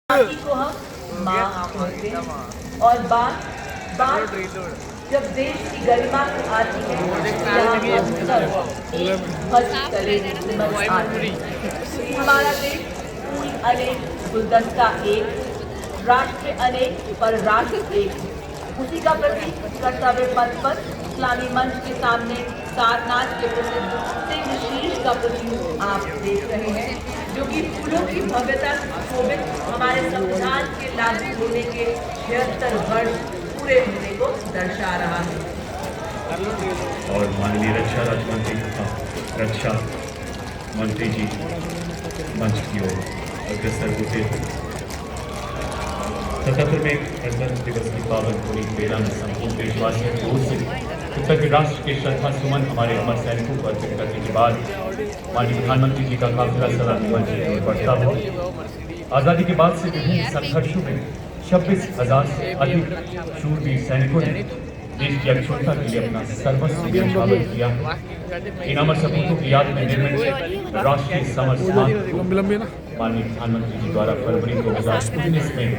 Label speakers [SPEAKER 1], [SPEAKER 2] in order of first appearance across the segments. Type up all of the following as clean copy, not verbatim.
[SPEAKER 1] माटी को हम माँ कहते हैं और बात बात जब देश की गरिमा की आती है हमारा देश फूल अनेक गुलदस्ता एक राष्ट्र अनेक पर राष्ट्र एक उसी का प्रतीक कर्तव्य पथ पर इस्लामी मंच के सामने सारनाथ के प्रसिद्ध सिंह शीश का प्रतीक आप देख रहे हैं जो कि फूलों की भव्यता शोभित हमारे संविधान के लागू होने के 76 वर्ष पूरे होने को दर्शा रहा है।
[SPEAKER 2] और माननीय रक्षा राज्य मंत्री तथा रक्षा मंत्री जी मंच की ओर अग्रसर होते सतहत्तर में गणतंत्र दिवस की पावन होली मेला में संपूर्ण देशवासियों की ओर से कृतज्ञ राष्ट्र के श्रद्धा सुमन हमारे अमर सैनिकों को अर्पित करने के बाद माननीय प्रधानमंत्री जी का काफिला सलामी मंच की ओर बढ़ता हुआ आज़ादी के बाद से विभिन्न संघर्षों में 26,000 से अधिक शूरवीर सैनिकों ने देश की अक्षुण्णता के लिए अपना सर्वस्व न्यौछावर किया। इन अमर सपूतों की याद में निर्मित राष्ट्रीय समर स्मारक माननीय प्रधानमंत्री जी द्वारा फरवरी 2019 में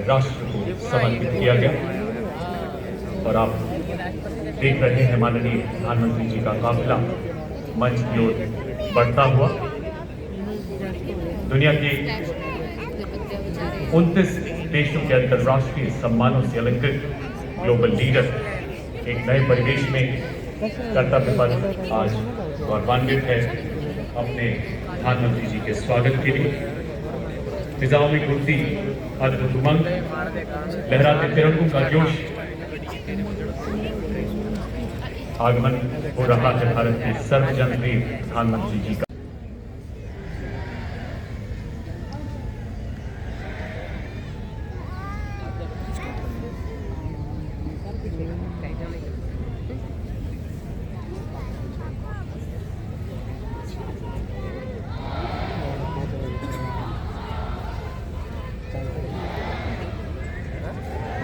[SPEAKER 2] राष्ट्र को समर्पित किया गया और आप देख रहे हैं माननीय प्रधानमंत्री जी का काफिला मंच की ओर बढ़ता हुआ। दुनिया के 29 देशों के अंतर्राष्ट्रीय सम्मानों से अलंकृत ग्लोबल लीडर एक नए परिवेश में कर्तव्य पथ आज गौरवान्वित है अपने प्रधानमंत्री जी के स्वागत के लिए। फिजाओं में घूमती अद्भुत उमंग, लहराते तिरंगों का जोश, आगमन हो रहा है भारत के सर्वजनप्रिय प्रधानमंत्री जी का।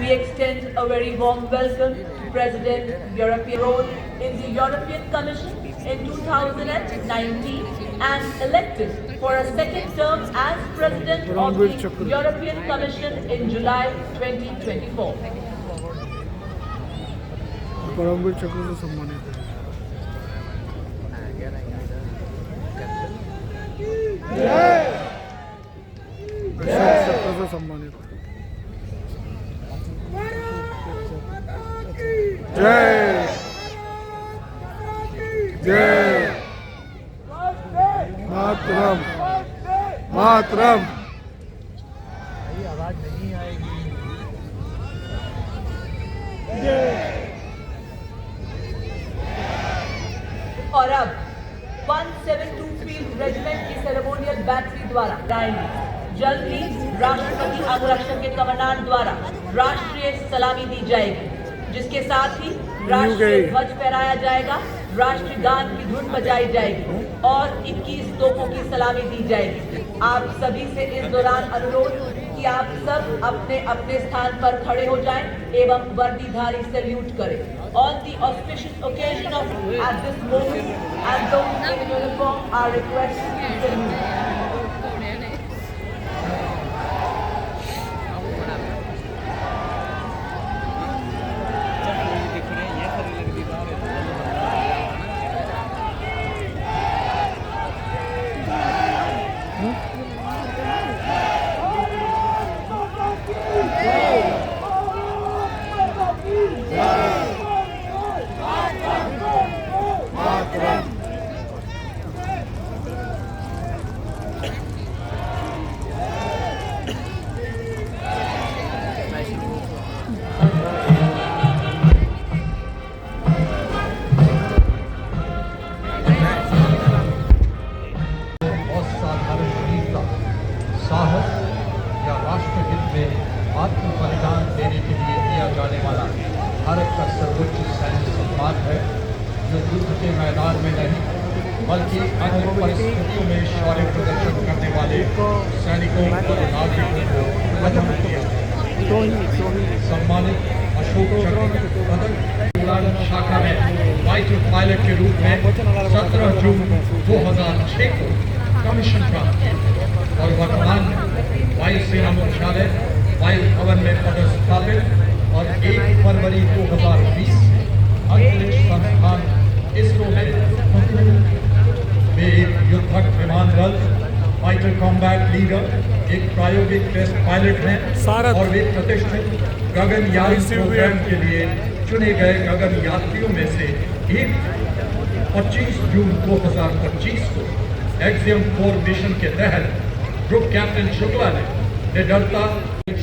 [SPEAKER 1] We extend a very warm welcome to President European role in the European Commission in 2019 and elected for a second term as President of the European Commission in July 2024.
[SPEAKER 3] Paramvir चक्र से सम्मानित चक्र से सम्मानित जय जय मातरम मातरम। आवाज नहीं आएगी।
[SPEAKER 1] और अब 172 फील्ड रेजिमेंट की सेरेमोनियल बैटरी द्वारा जल्द ही राष्ट्रपति अंगरक्षक के कमांडेंट द्वारा राष्ट्रीय सलामी दी जाएगी, जिसके साथ ही राष्ट्रीय ध्वज फहराया जाएगा, राष्ट्रगान की धुन बजाई जाएगी और 21 तोपों की सलामी दी जाएगी। आप सभी से इस दौरान अनुरोध कि आप सब अपने अपने स्थान पर खड़े हो जाएं एवं वर्दीधारी सैल्यूट करें। On the auspicious occasion of at this moment, and those in uniform are requested to salute.
[SPEAKER 4] साहस या राष्ट्रहित में आत्म बलिदान देने के लिए दिया जाने वाला भारत का सर्वोच्च सैन्य सम्मान है, जो युद्ध के मैदान में नहीं बल्कि अन्य परिस्थितियों में शौर्य प्रदर्शन करने वाले सैनिकों और नागरिकों को बधाई दिया। सम्मानित अशोक चक्र पदक उड़ान शाखा में फाइटर पायलट के रूप में 17 जून 2006 को कमीशन प्राप्त किया और वर्तमान वायुसेना मुख्यालय वायु भवन में पदस्थापित और 1 फरवरी 2020 अंतरिक्ष संस्थान इसरो में एक युद्धक विमान दल फाइटर कॉम्बैट लीडर एक प्रायोगिक टेस्ट पायलट हैं और वे प्रतिष्ठित गगनयान प्रोग्राम के लिए चुने गए गगन यात्रियों में से एक 25 जून 2025 को एक्सियम 4 मिशन के तहत ग्रुप कैप्टन शुक्ला ने निडरता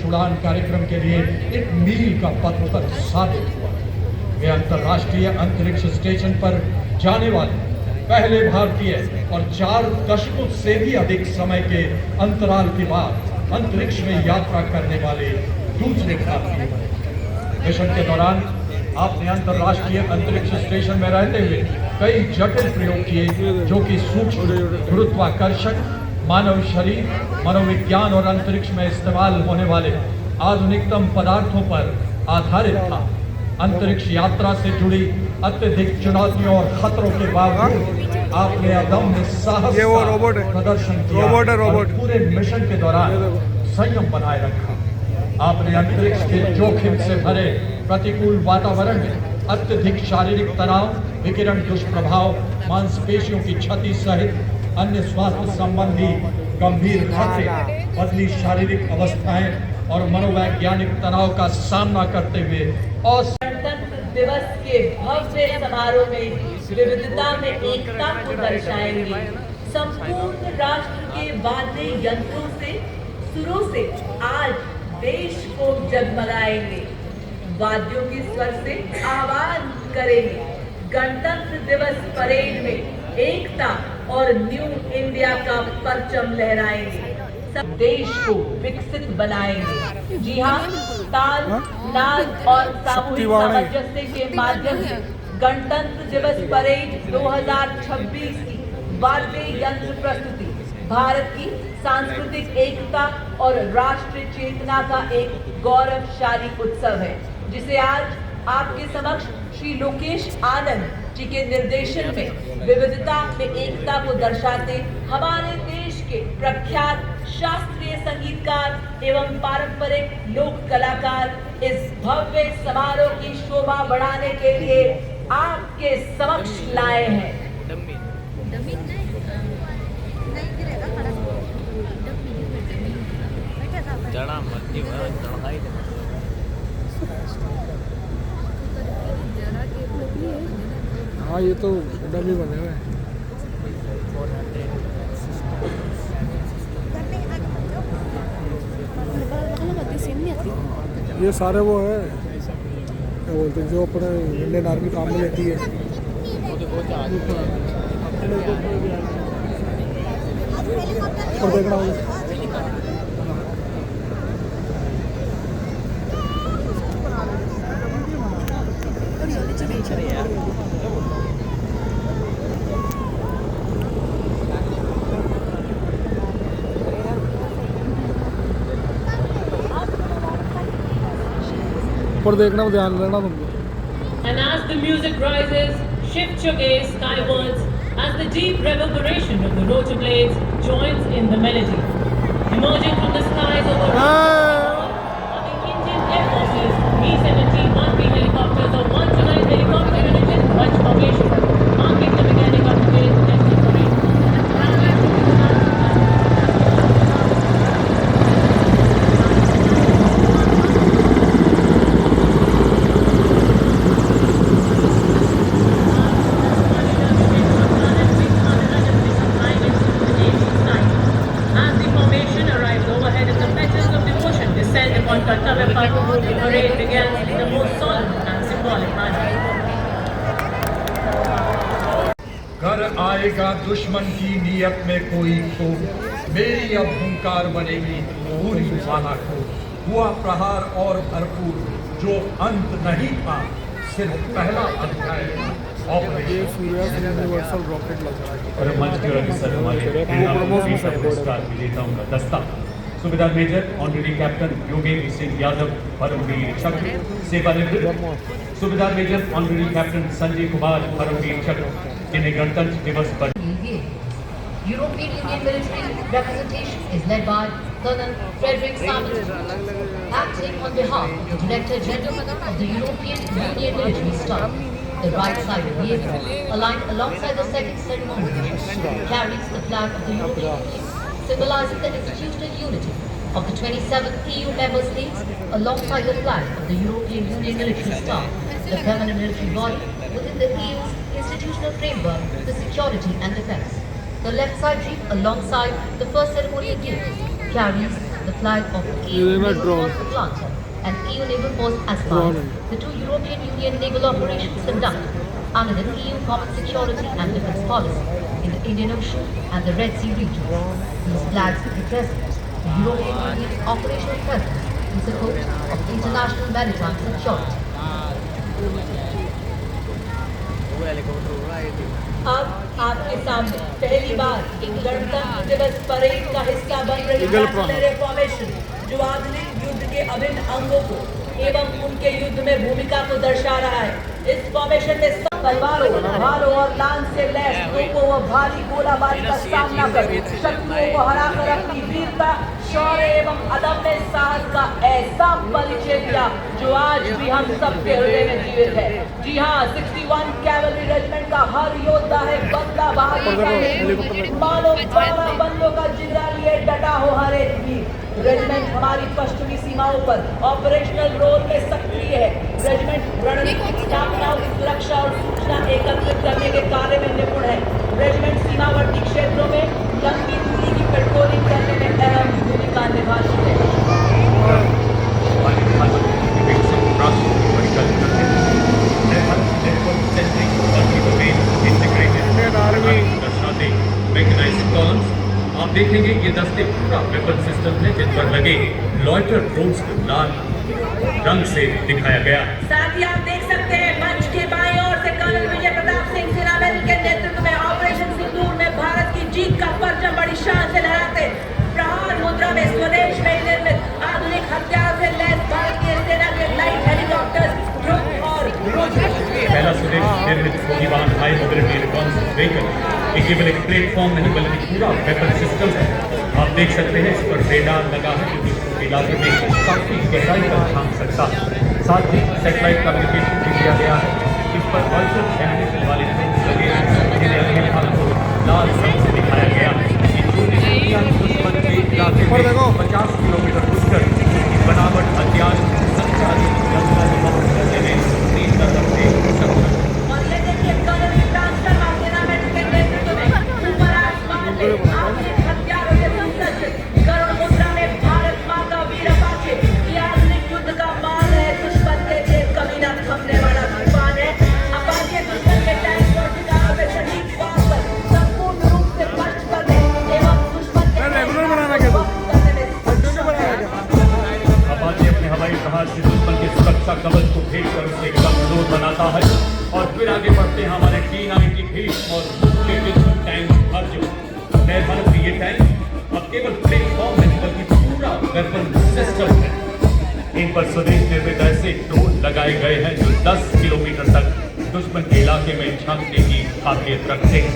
[SPEAKER 4] उड़ान कार्यक्रम के लिए एक मील का पत्थर साबित हुआ। वे अंतर्राष्ट्रीय अंतरिक्ष स्टेशन पर जाने वाले पहले भारतीय और 4 दशकों से भी अधिक समय के अंतराल के बाद अंतरिक्ष में यात्रा करने वाले दूसरे भारतीय बने। मिशन के दौरान आपने अंतर्राष्ट्रीय अंतरिक्ष स्टेशन में रहते हुए कई जटिल प्रयोग किए जो कि सूक्ष्म गुरुत्वाकर्षण, मानव शरीर, मनोविज्ञान और अंतरिक्ष में इस्तेमाल होने वाले आधुनिकतम पदार्थों पर आधारित था। अंतरिक्ष यात्रा से जुड़ी अत्यधिक चुनौतियों और खतरों के बावजूद आपने अदम्य साहस का प्रदर्शन किया और पूरे मिशन के दौरान संयम बनाए रखा। आपने अंतरिक्ष के जोखिम से भरे प्रतिकूल वातावरण में अत्यधिक शारीरिक तनाव, विकिरण दुष्प्रभाव, मांसपेशियों की क्षति सहित अन्य स्वास्थ्य संबंधी गंभीर खतरे, बदली शारीरिक अवस्थाएं और मनोवैज्ञानिक तनाव का सामना करते हुए
[SPEAKER 1] गणतंत्र दिवस के भव्य समारोह में विविधता में एकता को दर्शाएंगे। संपूर्ण राष्ट्र के वाद्य यंत्रों से, सुरों से आज देश को जगमगाएंगे। वाद्यों की स्वर से आह्वान करेंगे। गणतंत्र दिवस परेड में एकता और न्यू इंडिया का परचम लहराएंगे। सब देश को विकसित बनाएंगे। जी हाँ, ताल, नाच और सामूहिक सामंजस्य के माध्यम से गणतंत्र दिवस परेड 2026 की वाद्य यंत्र प्रस्तुति भारत की सांस्कृतिक एकता और राष्ट्रीय चेतना का एक गौरवशाली उत्सव है, जिसे आज आपके समक्ष श्री लोकेश आनंद जी के निर्देशन में विविधता में एकता को दर्शाते हमारे देश के प्रख्यात शास्त्रीय संगीतकार एवं पारंपरिक लोक कलाकार इस भव्य समारोह की शोभा बढ़ाने के लिए आपके समक्ष लाए हैं।
[SPEAKER 3] हाँ, ये तो डमी बने हुए हैं। ये सारे वो है क्या बोलते हैं जो अपने इंडियन आर्मी काम में लेती है। और देखना होगा पर देखना ध्यान देना तुम।
[SPEAKER 5] And as the music rises, shift your gaze skywards as the deep reverberation of the rotor blades joins in the melody. Emerging from the skies over the Indian Air Force's Mi-17-1B helicopters are 129 helicopter unit in bunch formation, marking the beginning of today's national parade. The parade begins in the most solemn and symbolic manner.
[SPEAKER 4] घर आएगा दुश्मन की नीयत में कोई खो, मेरी अब हुंकार बनेगी पूरी वाला को। हुआ प्रहार और भरपूर जो अंत नहीं था, सिर्फ पहला अध्याय था।
[SPEAKER 3] यूनिवर्सल रॉकेट लॉन्च
[SPEAKER 2] और मंच के अग्रसर हमारे पुरस्कार विजेताओं का दस्ता Subedar major honorary captain Yogendra Singh Yadav Param Vir Chakra सेवानिवृत्त, Subedar major honorary captain Sanjay Kumar Param Vir Chakra, जिन्हें गणतंत्र दिवस पर
[SPEAKER 6] European Union military representation is led by Colonel Frederick Samit, acting on behalf of the Director General of the European Union Military Staff, the right side of the aircraft, aligned alongside the second ceremony, carries the flag of the European Union, symbolizing the institutional unity of the 27 EU member states, alongside the flag of the European Union Military Staff, the permanent military body within the EU's institutional framework for security and defence. The left side jeep, alongside the first ceremonial gift, carries the flag of EU Naval Force Atlanta and EU Naval Force Aspire, the two European Union naval operations conducted under the EU Common Security and Defence Policy in the Indian Ocean and the Red Sea regions. These flags represent the European Union's operational presence in support of international maritime security.
[SPEAKER 1] अब आपके सामने पहली बार गणतंत्र दिवस parade का हिस्सा बन रही नेशनल फॉर्मेशन, जो आधुनिक युद्ध के अभिन्न अंगों को एवं उनके युद्ध में भूमिका को दर्शा रहा है। इस फॉर्मेशन में तलवारों, भालों और लांस से लैस तोपों व भारी गोलाबारी का सामना कर शत्रुओं को हराकर अपनी वीरता, शौर्य एवं अदम्य साहस का ऐसा परिचय दिया जो आज भी हम सबके हृदय में जीवित है। जी हाँ, 61 कैवलरी रेजिमेंट का हर योद्धा है बंदा बहादुर का मानो 12 बंदों का जिगरा लिए डटा हो हर एक वीर। रेजिमेंट हमारी पश्चिमी सीमाओं पर ऑपरेशनल रोल में सक्रिय है। रेजिमेंट रणनीतिक स्थापना, सुरक्षा और सूचना एकत्रित करने के कार्य में निपुण है। रेजिमेंट सीमावर्ती क्षेत्रों में लंबी दूरी की पेट्रोलिंग करने में अहम भूमिका निभाती है।
[SPEAKER 2] आप देखेंगे ये दस्ते पूरा वेपन सिस्टम है जिन पर लगे लॉयटर ड्रोन्स को लाल रंग से दिखाया गया।
[SPEAKER 1] साथ ही आप देख सकते हैं मंच के बाईं ओर से कर्नल विजय प्रताप सिंह सेना के नेतृत्व में ऑपरेशन सिंदूर में भारत की जीत का परचम बड़ी शान से लहराते प्रहार मुद्रा में स्वदेश में निर्मित आधुनिक हथियार से लैस भारतीय सेना के लाइट हेलीकॉप्टर्स, ड्रोन और
[SPEAKER 2] पहला स्वदेश निर्मित फौजी वाहन हाई मोबिलिटी रिकॉन्नेसेंस व्हीकल, ये केवल एक प्लेटफॉर्म नहीं बल्कि पूरा वेपन सिस्टम है। आप देख सकते हैं इस पर रेडार लगा है जो दुश्मन के इलाके में काफी गहराई तक झांक सकता है। साथ ही सैटेलाइट कम्युनिकेशन भी दिया गया है। इस पर वर्चुअल एनिमेशन वाले ड्रोन्स लगे हैं जिन्हें अगले भाग को लाल रंग से दिखाया गया। ये छोटी दुश्मन के इलाके में 50 किलोमीटर घुसकर बनावट हथियार संचालित जंगल करने में 3 कदम से सक्षम।
[SPEAKER 1] और ये देखिए कर्नल ट्रांसफर सेना के नेतृत्व में ऊपर आसमान में आधुनिक हथियारों से सुसज्जित करोड़ मुद्रा में भारत मां का वीर अपाचे, ये आधुनिक युद्ध का मान है। दुश्मन के लिए कभी न थमने वाला तूफान है। अपाचे दुश्मन के टैंक और ठिकानों पे सटीक वार पर संपूर्ण रूप से नष्ट करने एवं दुश्मन के करने में
[SPEAKER 2] अपाचे अपने हवाई जहाज से दुश्मन के सुरक्षा कवच को भेद कर उसे कमजोर बनाता है और फिर आगे बढ़ते हैं हमारे T-90 भीष्म और उसके विश्व टैंक अर्जुन। नए भारत के ये टैंक अब केवल प्लेटफॉर्म नहीं बल्कि पूरा वेपन सिस्टम है। इन पर स्वदेश निर्मित ऐसे ड्रोन लगाए गए हैं जो 10 किलोमीटर तक दुश्मन के इलाके में झांकने की काबिलियत रखते हैं।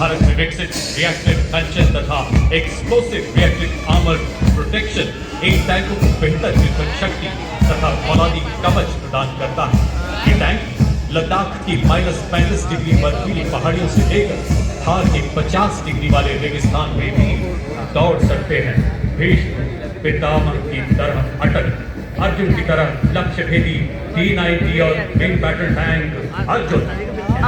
[SPEAKER 2] भारत में विकसित रिएक्टिव फंक्शन तथा explosive reactive armour protection in टैंकों को बेहतर विपन शक्ति तथा फौलादी कवच प्रदान करता है। ये टैंक लद्दाख की -35 डिग्री बर्फीली पहाड़ियों से लेकर थार के 50 डिग्री वाले रेगिस्तान में भी दौड़ सकते हैं। भीष्म पितामह की तरह अटल, अर्जुन की तरह लक्ष्य भेदी T-90 और विंग बैटल टैंक अर्जुन।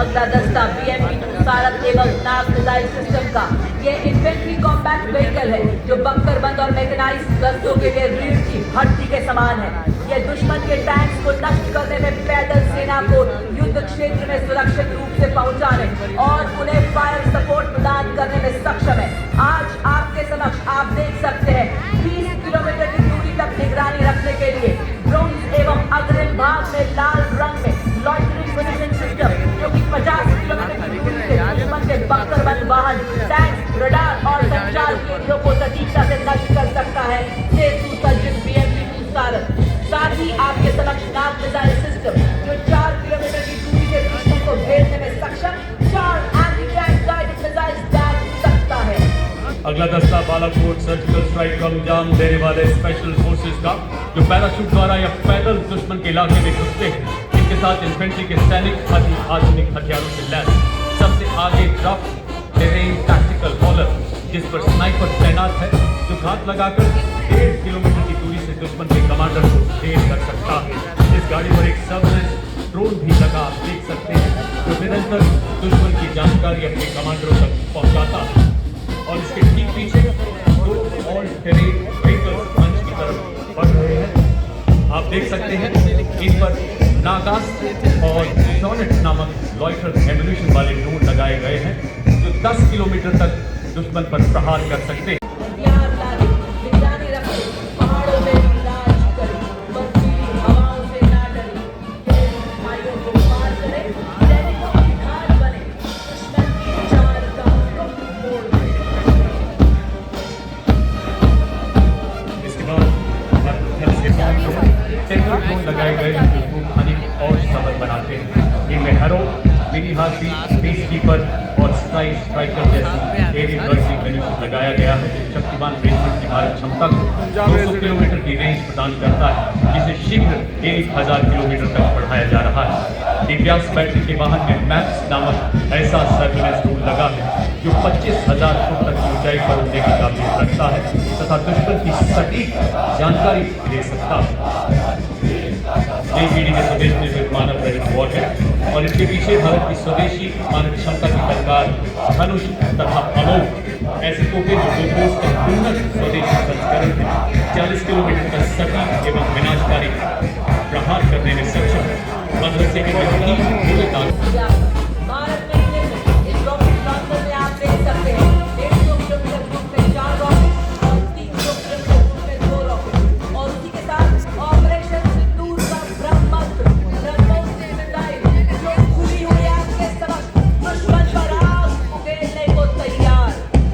[SPEAKER 1] अगला दस्ता BMP-2 सारथ एवं नाग मिसाइल सिस्टम का ये इन्फेंट्री कॉम्पैक्ट व्हीकल है जो बख्तरबंद और मैकेनाइज्ड गश्तों के लिए रीढ़ की हड्डी के समान है। ये दुश्मन के टैंक्स को नष्ट करने में पैदल सेना को युद्ध क्षेत्र में सुरक्षित रूप से पहुंचाने और उन्हें फायर सपोर्ट प्रदान करने में सक्षम है। आज आपके समक्ष आप देख सकते हैं 20 किलोमीटर की दूरी तक निगरानी रखने के लिए ड्रोन एवं अग्रिम भाग में लाल रंग में लॉइटरिंग म्यूनिशन सिस्टम जो कि 50 किलोमीटर की दूरी से दुश्मन के बख्तरबंद वाहन, टैंक, रडार और संचार केंद्रों को सटीकता से नष्ट कर सकता है। से सुसज्जित BMP-2 सारथ साथ ही आपके समक्ष नाग मिसाइल सिस्टम जो 4 किलोमीटर की दूरी से दुश्मन को भेजने में सक्षम 4 एंटी टैंक गाइडेड मिसाइल दाग सकता है।
[SPEAKER 2] अगला दस्ता बालाकोट सर्जिकल स्ट्राइक को अंजाम देने वाले स्पेशल फोर्सेस का, जो पैराशूट द्वारा या पैदल दुश्मन के इलाके में घुसते हैं। इनके साथ इन्फेंट्री के सैनिक अति आधुनिक हथियारों से लैस। सबसे आगे ड्रॉप टेरेन टैक्टिकल हॉलर, जिस पर स्नाइपर तैनात है, जो घात लगाकर 1.5 किलोमीटर की दूरी से दुश्मन के कमांडर को ढेर कर सकता है। इस गाड़ी पर एक सर्वेलेंस ड्रोन भी लगा, आप देख सकते हैं, जो निरंतर दुश्मन की जानकारी अपने कमांडरों तक पहुंचाता है। और इसके ठीक पीछे 2 ऑल टेरेन व्हीकल्स मंच की तरफ बढ़ रहे हैं। आप देख सकते हैं इन पर नागास और सॉनेट नामक लॉइटर एम्यूनिशन वाले ड्रोन लगाए गए हैं, जो 10 किलोमीटर तक दुश्मन पर प्रहार कर सकते हैं।
[SPEAKER 1] हथियार लादे, निगरानी रखे, पहाड़ों में इलाज करे, बर्फीली हवाओं से ना डरे, तेज भाइयों को पार करे, सैनिकों की ढाल बने, दुश्मन की चाल का रुख मोड़ दे।
[SPEAKER 2] इसके बाद टेंडर ड्रोन लगाए गए हैं, जो खाने और सबल बनाते हैं। इनमें हैरो, मिनी हाथी, पीस कीपर और स्ट्राइकर जैसी एरियल लॉन्चिंग एम्यूनिशन लगाया गया है, जो शक्तिमान रेजिमेंट की भारत क्षमता को 200 किलोमीटर की रेंज प्रदान करता है, जिसे शीघ्र 1000 किलोमीटर तक बढ़ाया जा रहा है। दिव्यांश बैटरी के वाहन में मैप्स नामक ऐसा सर्विलेंस टूल लगा है, जो 25,000 फुट तक की ऊंचाई पर उड़ने की काबिलियत रखता है तथा दुश्मन की सटीक जानकारी दे सकता है। नई पीढ़ी के स्वदेश निर्मित मानव रहित वॉर है, और इसके पीछे भारत की स्वदेशी मानव क्षमता की तलवार, धनुष तथा अमोघ ऐसे तोपे, जो बोफोर्स का उन्नत स्वदेशी संस्करण है, 40 किलोमीटर का सटीक एवं विनाशकारी प्रहार करने में सक्षम है। 15 सेकंड में 3 गोले दाग।
[SPEAKER 1] भारत में निर्मित इस रॉकेट लॉन्चर में आप देख सकते हैं 150 किलोमीटर दूर में 4 रॉकेट और 300 किलोमीटर दूर में 2 रॉकेट, और उसी के साथ ऑपरेशन सिंदूर का ब्रह्मास्त्र, ब्रह्मोस मिसाइल, जो खुली हुई आग के समक्ष दुश्मन पर आग उगलने को तैयार।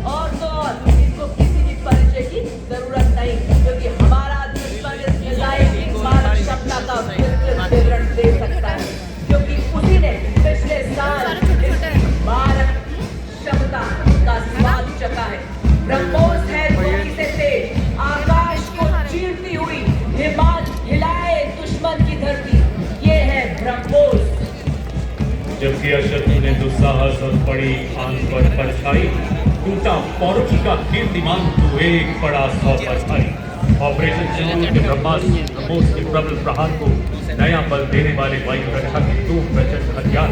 [SPEAKER 1] और तो और इसको किसी भी परिचय की जरूरत नहीं, क्योंकि हमारा दुश्मन इस मिसाइल की मानव क्षमता का विस्तृत विवरण दे सकता है, क्योंकि उसी ने पिछले साल इस मानव क्षमता का स्वाद चखा है। ब्रह्मोस है गोली से तेज, आकाश को चीरती हुई हिलाए दुश्मन की धरती, ये है ब्रह्मोस।
[SPEAKER 2] जबकि अशत्रु ने दुस्साहस और पड़ी आंख पर परछाई, टूटा पौरुष का कीर्तिमान, तो एक पड़ा 100 पर भारी। ऑपरेशन सिंदूर के ब्रह्मोस के प्रबल प्रहार को नया बल देने वाले वायु रक्षा के 2 प्रचंड हथियार,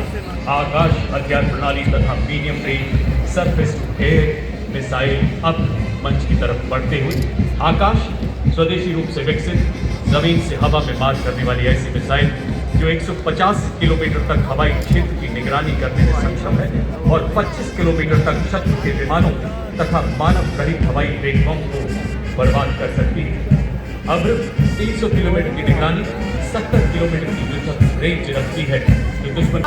[SPEAKER 2] आकाश हथियार प्रणाली तथा medium range surface to air missile अब मंच की तरफ बढ़ते हुए आकाश स्वदेशी रूप से विकसित जमीन से हवा में मार करने वाली ऐसी मिसाइल, जो 150 किलोमीटर तक हवाई क्षेत्र की निगरानी करने में सक्षम है और 25 किलोमीटर तक शत्रु के विमानों तथा मानव रहित हवाई प्लेटफॉर्म को बर्बाद कर सकती है। अब 300 किलोमीटर की निगरानी 70 किलोमीटर की युद्धक रेंज रखती है, जो दुश्मन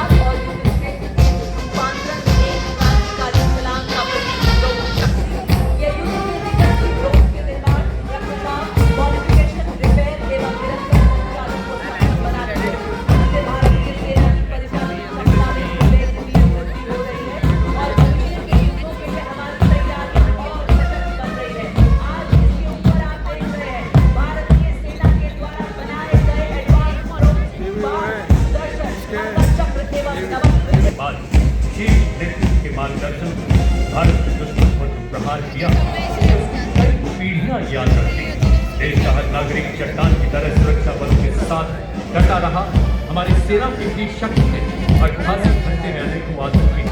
[SPEAKER 2] मार्गदर्शन भारत के दुश्मन पर प्रहार किया, पीढ़ियां याद रखती। देश का हर नागरिक चट्टान की तरह सुरक्षा बलों के साथ डटा रहा। हमारी सेना की भी शक्ति ने 88 घंटे में अनेकों आतंकी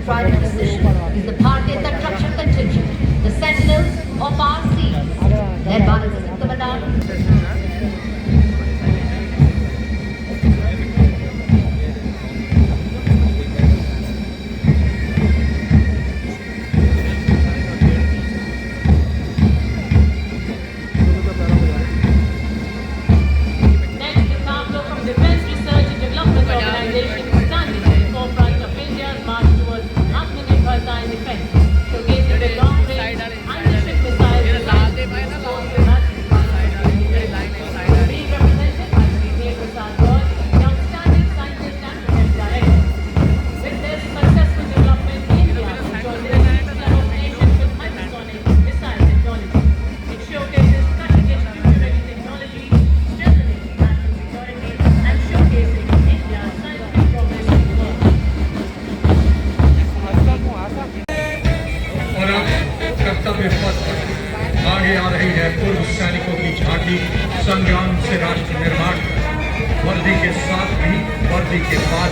[SPEAKER 6] trident position is the Bharatiya Tantrakshan contingent, the Sentinels of our seas, led by Assistant Commandant.
[SPEAKER 5] Next, the cargo from Defence Research and Development Organization standing in the forefront of India's march towards Atmanirbharta in defence, showcasing the long-range anti-ship missiles designed to support the national defense. Being represented by Sri Dev Prasad Roy, the outstanding scientist and defense director. With this successful development, India will join the elite club of nations with hypersonic missile technology. It showcases cutting-edge future-ready technology, strengthening national security, and showcasing India's scientific progress in the world.
[SPEAKER 4] और अब कर्तव्य पथ पर आगे आ रही है पूर्व सैनिकों की झांकी संग्राम से राष्ट्र निर्माण वर्दी के साथ भी वर्दी के बाद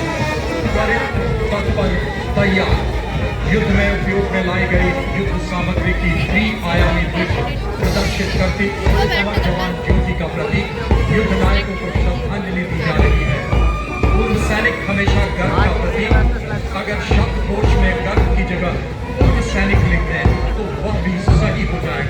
[SPEAKER 4] त्वरित पथ पर तैयार युद्ध में उपयोग में लाई गई युद्ध सामग्री की द्विआयामी दृश्य प्रदर्शित करती अमर जवान ज्योति का प्रतीक युद्ध नायकों को श्रद्धांजलि दी जा रही है। पूर्व सैनिक हमेशा गर्व का प्रतीक। अगर शब्दकोश में गर्व की जगह पूर्व सैनिक लिखते हैं तो वह भी सही हो जाएगा।